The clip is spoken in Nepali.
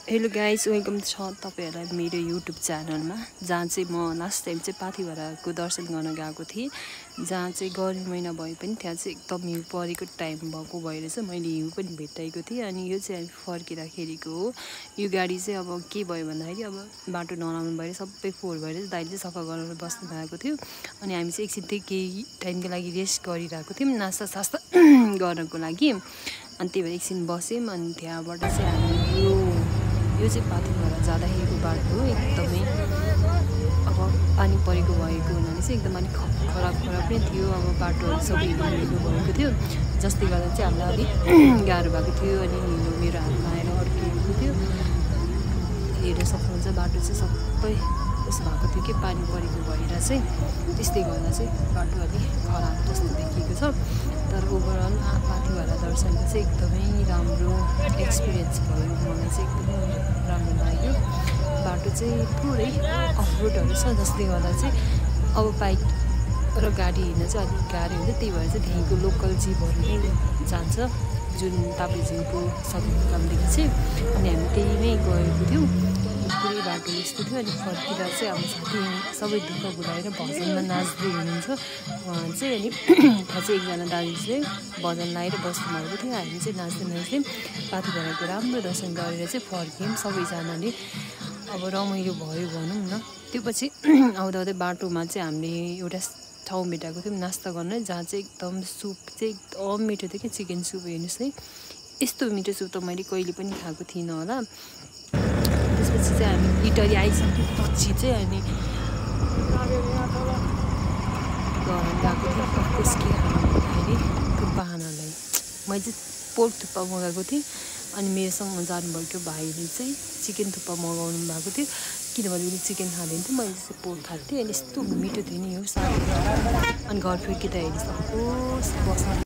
हेलो गाइस, वेलकम छ तपाईहरुलाई मेरो युट्युब च्यानलमा। जहाँ चाहिँ म लास्ट टाइम चाहिँ पाथिभराको दर्शन गर्न गएको थिएँ, जहाँ चाहिँ गर्मी महिना भए पनि त्यहाँ चाहिँ एकदम हिउँ परेको टाइम भएको भएर चाहिँ मैले हिउँ पनि भेटाएको थिएँ। अनि यो चाहिँ हामी फर्किँदाखेरिको हो। यो गाडी चाहिँ अब के भयो भन्दाखेरि अब बाटो नराम्रो भएर सबै फोहोर भएर दाइले चाहिँ सफा गरेर बस्नु भएको थियो। अनि हामी चाहिँ एकछिन त्यही केही टाइमको लागि रेस्ट गरिरहेको थियौँ नास्ता सास्ता गर्नको लागि। अनि त्यही भएर एकछिन बस्यौँ। अनि त्यहाँबाट चाहिँ हामी यो चाहिँ पाथिभरा जाँदाखेरिको बाटो हो। एकदमै अब पानी परेको भएको हुनाले चाहिँ एकदम अलिक खराब नै थियो। अब बाटोहरू सबै हिलो भएको थियो, जसले गर्दा चाहिँ हामीलाई अलिक गाह्रो भएको थियो। अनि हिलो मेरो हातमा आएर अड्किएको थियो। हेर्न सक्नुहुन्छ बाटो चाहिँ सबै उस भएको थियो कि पानी परेको भएर चाहिँ, त्यसले गर्दा चाहिँ बाटो अलिक खराब जस्तो देखिएको छ। तर ओभरअल पाथिभरा दर्शनको चाहिँ एकदमै राम्रो एक्सपिरियन्स भयो। मलाई चाहिँ एकदमै राम्रो लाग्यो। बाटो चाहिँ थोरै अफरोडहरू छ, जसले गर्दा चाहिँ अब बाइक र गाडी हिँड्न चाहिँ अलिक गाह्रो हुन्छ। त्यही भएर चाहिँ त्यहीँको लोकल जीपहरू नै जान्छ, जुन ताप्लेजुङको सदरमुकामदेखि चाहिँ। अनि हामी त्यही नै गएको थियौँ। पुरै बाटो यस्तो थियो। अनि फर्किँदा चाहिँ अब साथी सबै दुःख भुलाएर भजनमा नाच्दै हुनुहुन्छ उहाँ चाहिँ। अनि त्यहाँ चाहिँ एकजना दाजु चाहिँ भजन लाएर बस्नुभएको थियो। हामी चाहिँ नाच्दै पाथिभराको राम्रो दर्शन गरेर चाहिँ फर्क्यौँ सबैजनाले। अब रमाइलो भयो भनौँ न। त्यो पछि आउँदा बाटोमा चाहिँ हामीले एउटा ठाउँ भेटाएको थियौँ नास्ता गर्न, जहाँ चाहिँ एकदम सुप चाहिँ एकदम मिठो थियो कि चिकन सुप। हेर्नुहोस् है, यस्तो मिठो सुप त मैले कहिले पनि खाएको थिइनँ होला। त्यसपछि चाहिँ हामी इटली आइसकेपछि चाहिँ अनि गएको थियौँ कसके खाँदाखेरि थुक्पा खानलाई। मैले चाहिँ पोर्क थुक्पा मगाएको थिएँ। अनि मेरोसँग जानुभएको भाइले चाहिँ चिकन थुक्पा मगाउनु भएको थियो, किनभने उसले चिकन खाँदैन थियो, मैले चाहिँ पोर्क खाएको थिएँ। अनि यस्तो मिठो थियो नि यो साह्रै। अनि घर फर्किँदा हेरिसक्नुहोस् बस्न